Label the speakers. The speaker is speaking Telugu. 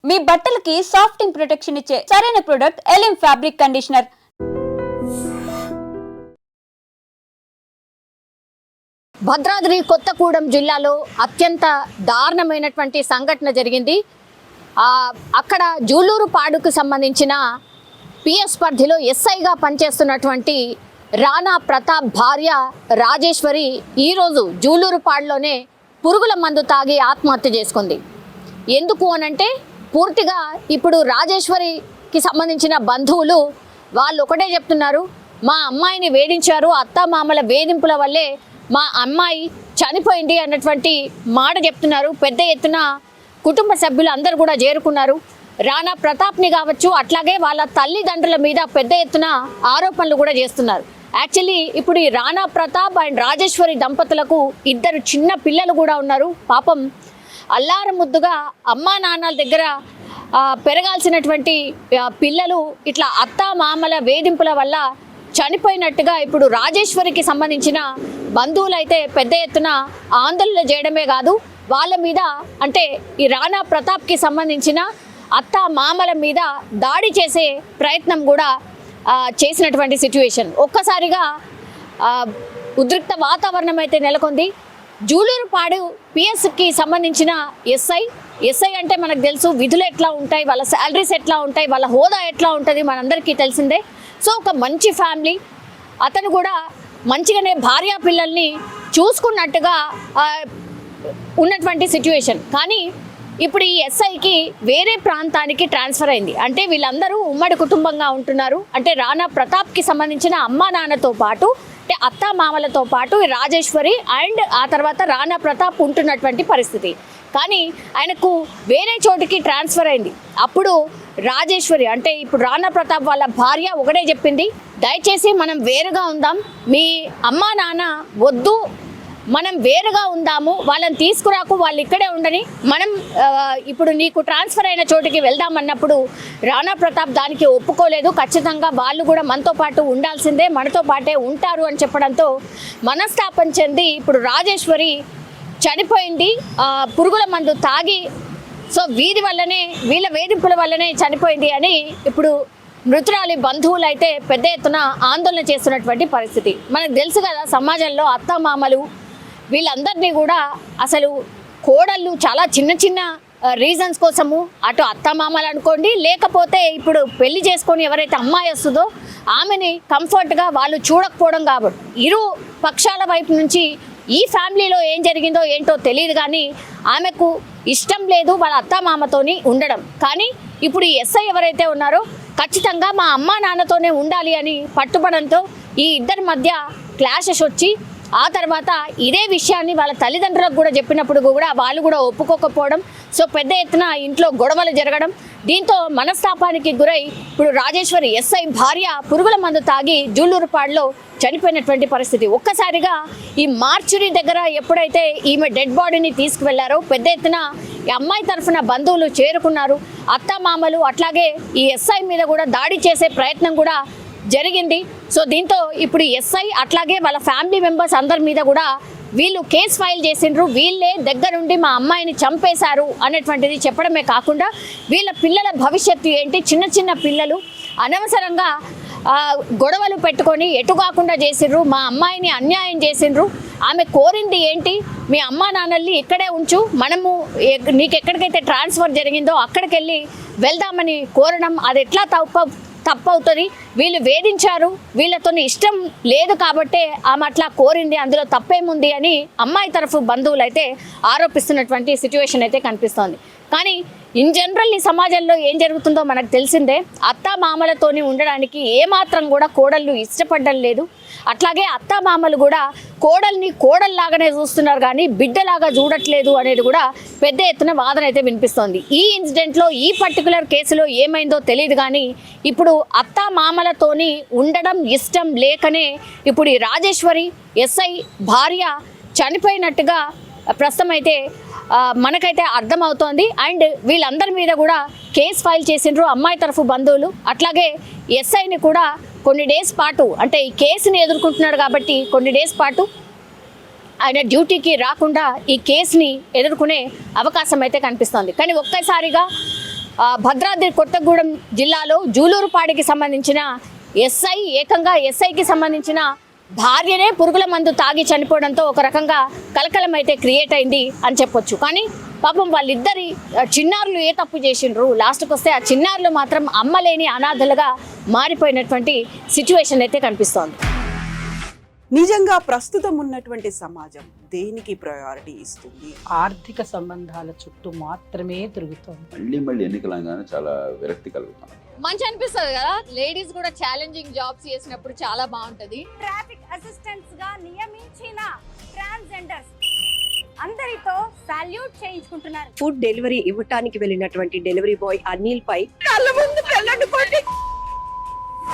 Speaker 1: మీ బట్టలకి సాఫ్టింగ్ ప్రొటెక్షన్ ఇచ్చే సరైన ప్రొడక్ట్ ఎలిమ్ ఫ్యాబ్రిక్ కండిషనర్.
Speaker 2: భద్రాద్రి కొత్తగూడెం జిల్లాలో అత్యంత దారుణమైనటువంటి సంఘటన జరిగింది. అక్కడ జూలూరుపాడుకు సంబంధించిన పిఎస్ పరిధిలో ఎస్ఐగా పనిచేస్తున్నటువంటి రాణా ప్రతాప్ భార్య రాజేశ్వరి ఈరోజు జూలూరుపాడులోనే పురుగుల మందు తాగి ఆత్మహత్య చేసుకుంది. ఎందుకు అనంటే పూర్తిగా ఇప్పుడు రాజేశ్వరికి సంబంధించిన బంధువులు వాళ్ళు ఒకటే చెప్తున్నారు, మా అమ్మాయిని వేధించారు, అత్తామామల వేధింపుల వల్లే మా అమ్మాయి చనిపోయింది అన్నటువంటి మాట చెప్తున్నారు. పెద్ద ఎత్తున కుటుంబ సభ్యులు అందరూ కూడా చేరుకున్నారు. రాణా ప్రతాప్ని కావచ్చు, అట్లాగే వాళ్ళ తల్లిదండ్రుల మీద పెద్ద ఎత్తున ఆరోపణలు కూడా చేస్తున్నారు. యాక్చువల్లీ ఇప్పుడు ఈ రాణా ప్రతాప్ అండ్ రాజేశ్వరి దంపతులకు 2 చిన్న పిల్లలు కూడా ఉన్నారు. పాపం అల్లారు ముద్దుగా అమ్మా నాన్నల దగ్గర పెరగాల్సినటువంటి పిల్లలు ఇట్లా అత్తా మామల వేధింపుల వల్ల చనిపోయినట్టుగా ఇప్పుడు రాజేశ్వరికి సంబంధించిన బంధువులు అయితే పెద్ద ఎత్తున ఆందోళన చేయడమే కాదు, వాళ్ళ మీద అంటే ఈ రాణా ప్రతాప్కి సంబంధించిన అత్తా మామల మీద దాడి చేసే ప్రయత్నం కూడా చేసినటువంటి సిచ్యువేషన్. ఒక్కసారిగా ఉద్రిక్త వాతావరణం అయితే నెలకొంది. జూలూరుపాడు పిఎస్కి సంబంధించిన ఎస్ఐ అంటే మనకు తెలుసు విధులు ఎట్లా ఉంటాయి, వాళ్ళ శాలరీస్ ఎట్లా ఉంటాయి, వాళ్ళ హోదా ఎట్లా ఉంటుంది మనందరికీ తెలిసిందే. సో ఒక మంచి ఫ్యామిలీ, అతను కూడా మంచిగానే భార్యా పిల్లల్ని చూసుకున్నట్టుగా ఉన్నటువంటి సిచ్యువేషన్. కానీ ఇప్పుడు ఈ ఎస్ఐకి వేరే ప్రాంతానికి ట్రాన్స్ఫర్ అయింది. అంటే వీళ్ళందరూ ఉమ్మడి కుటుంబంగా ఉంటున్నారు. అంటే రాణా ప్రతాప్కి సంబంధించిన అమ్మా నాన్నతో పాటు అంటే అత్తా మామలతో పాటు రాజేశ్వరి అండ్ ఆ తర్వాత రాణా ప్రతాప్ ఉంటున్నటువంటి పరిస్థితి. కానీ ఆయనకు వేరే చోటికి ట్రాన్స్ఫర్ అయింది. అప్పుడు రాజేశ్వరి అంటే ఇప్పుడు రాణా ప్రతాప్ వాళ్ళ భార్య ఒకటే చెప్పింది, దయచేసి మనం వేరుగా ఉందాం, మీ అమ్మా నాన్న వద్దు, మనం వేరుగా ఉందాము, వాళ్ళని తీసుకురాకు, వాళ్ళు ఇక్కడే ఉండని, మనం ఇప్పుడు నీకు ట్రాన్స్ఫర్ అయిన చోటికి వెళ్దామన్నప్పుడు రాణా ప్రతాప్ దానికి ఒప్పుకోలేదు. ఖచ్చితంగా వాళ్ళు కూడా మనతో పాటు ఉండాల్సిందే, మనతో పాటే ఉంటారు అని చెప్పడంతో మనస్తాపం చెంది ఇప్పుడు రాజేశ్వరి చనిపోయింది పురుగుల మందు తాగి. సో వీళ్ళ వేధింపుల వల్లనే చనిపోయింది అని ఇప్పుడు మృతురాలి బంధువులు అయితే పెద్ద ఎత్తున ఆందోళన చేస్తున్నటువంటి పరిస్థితి. మనకు తెలుసు కదా, సమాజంలో అత్తామామలు వీళ్ళందరినీ కూడా అసలు కోడళ్ళు చాలా చిన్న రీజన్స్ కోసము అటు అత్తమామలు అనుకోండి, లేకపోతే ఇప్పుడు పెళ్లి చేసుకొని ఎవరైతే అమ్మాయి వస్తుందో ఆమెని కంఫర్ట్గా వాళ్ళు చూడకపోవడం. కాబట్టి ఇరు పక్షాల వైపు నుంచి ఈ ఫ్యామిలీలో ఏం జరిగిందో ఏంటో తెలియదు, కానీ ఆమెకు ఇష్టం లేదు వాళ్ళ అత్తమామతోని ఉండడం. కానీ ఇప్పుడు ఈ ఎస్ఐ ఎవరైతే ఉన్నారో ఖచ్చితంగా మా అమ్మా నాన్నతోనే ఉండాలి అని పట్టుబడంతో ఈ ఇద్దరి మధ్య క్లాషెస్ వచ్చి ఆ తర్వాత ఇదే విషయాన్ని వాళ్ళ తల్లిదండ్రులకు కూడా చెప్పినప్పుడు కూడా వాళ్ళు కూడా ఒప్పుకోకపోవడం. సో పెద్ద ఎత్తున ఇంట్లో గొడవలు జరగడం, దీంతో మనస్తాపానికి గురై ఇప్పుడు రాజేశ్వరి ఎస్ఐ భార్య పురుగుల మందు తాగి జూలూరుపాడులో చనిపోయినటువంటి పరిస్థితి. ఒక్కసారిగా ఈ మార్చురీ దగ్గర ఎప్పుడైతే ఈమె డెడ్ బాడీని తీసుకువెళ్లారో పెద్ద ఎత్తున ఈ అమ్మాయి తరఫున బంధువులు చేరుకున్నారు. అత్తమామలు అట్లాగే ఈ ఎస్ఐ మీద కూడా దాడి చేసే ప్రయత్నం కూడా జరిగింది. సో దీంతో ఇప్పుడు ఎస్ఐ అట్లాగే వాళ్ళ ఫ్యామిలీ మెంబర్స్ అందరి మీద కూడా వీళ్ళు కేసు ఫైల్ చేసిండ్రు, వీళ్ళే దగ్గరుండి మా అమ్మాయిని చంపేశారు అనేటువంటిది చెప్పడమే కాకుండా వీళ్ళ పిల్లల భవిష్యత్తు ఏంటి, చిన్న పిల్లలు అనవసరంగా గొడవలు పెట్టుకొని ఎటు కాకుండా చేసిండ్రు, మా అమ్మాయిని అన్యాయం చేసిండ్రు, ఆమె కోరింది ఏంటి, మీ అమ్మా నాన్నల్ని ఇక్కడే ఉంచు, మనము నీకు ఎక్కడికైతే ట్రాన్స్ఫర్ జరిగిందో అక్కడికి వెళ్ళి వెళ్దామని కోరడం అది ఎట్లా తప్పవుతుంది, వీళ్ళు వేధించారు, వీళ్ళతో ఇష్టం లేదు కాబట్టే ఆమె అట్లా కోరింది, అందులో తప్పేముంది అని అమ్మాయి తరఫు బంధువులు అయితే ఆరోపిస్తున్నటువంటి సిచ్యువేషన్ అయితే కనిపిస్తోంది. కానీ ఇన్ జనరల్ ఈ సమాజంలో ఏం జరుగుతుందో మనకు తెలిసిందే. అత్తా మామలతోని ఉండడానికి ఏమాత్రం కూడా కోడళ్ళు ఇష్టపడడం లేదు. అట్లాగే అత్తా మామలు కూడా కోడల్ని కోడల్లాగానే చూస్తున్నారు కానీ బిడ్డలాగా చూడట్లేదు అనేది కూడా పెద్ద ఎత్తున వాదన అయితే వినిపిస్తోంది. ఈ ఇన్సిడెంట్లో ఈ పర్టికులర్ కేసులో ఏమైందో తెలియదు, కానీ ఇప్పుడు అత్తా మామలతోని ఉండడం ఇష్టం లేకనే ఇప్పుడు ఈ రాజేశ్వరి ఎస్ఐ భార్య చనిపోయినట్టుగా ప్రస్తుతం అయితే మనకైతే అర్థమవుతోంది. అండ్ వీళ్ళందరి మీద కూడా కేసు ఫైల్ చేసిండ్రు అమ్మాయి తరఫు బంధువులు. అట్లాగే ఎస్ఐని కూడా కొన్ని డేస్ పాటు అంటే ఈ కేసుని ఎదుర్కొంటున్నాడు కాబట్టి కొన్ని డేస్ పాటు ఆయన డ్యూటీకి రాకుండా ఈ కేసుని ఎదుర్కొనే అవకాశం అయితే కనిపిస్తోంది. కానీ ఒక్కసారిగా భద్రాద్రి కొత్తగూడెం జిల్లాలో జూలూరుపాడికి సంబంధించిన ఏకంగా ఎస్ఐకి సంబంధించిన భార్యనే పురుగుల మందు తాగి చనిపోవడంతో ఒక రకంగా కలకలం అయితే క్రియేట్ అయింది అని చెప్పొచ్చు. కానీ పాపం వాళ్ళిద్దరి చిన్నారులు ఏ తప్పు చేసిండ్రు, లాస్ట్కి వస్తే ఆ చిన్నారులు మాత్రం అమ్మలేని అనాథలుగా మారిపోయినటువంటి సిచ్యువేషన్ అయితే కనిపిస్తోంది.
Speaker 3: నిజంగా ప్రస్తుతం ఉన్నటువంటి సమాజం దేనికి ప్రయారిటీ ఇస్తుంది?
Speaker 4: ఆర్థిక సంబంధాల చుట్టూ మాత్రమే తిరుగుతోంది.
Speaker 5: మళ్ళీ ఎన్నికలంగానే చాలా విరక్తి కలుగుతాం.
Speaker 2: మంచి అనిపిస్తుంది కదా, లేడీస్ కూడా ఛాలెంజింగ్ జాబ్స్ చేసినప్పుడు చాలా బాగుంటది.
Speaker 6: ట్రాఫిక్ అసిస్టెంట్స్ గా నియమించిన ట్రాన్స్జెండర్స్ అందరితో సాల్యూట్ చేయించుకుంటున్నారు.
Speaker 7: ఫుడ్ డెలివరీ ఇవ్వటానికి వెళ్ళినటువంటి డెలివరీ బాయ్ అనిల్ పై కళ్ళ ముందు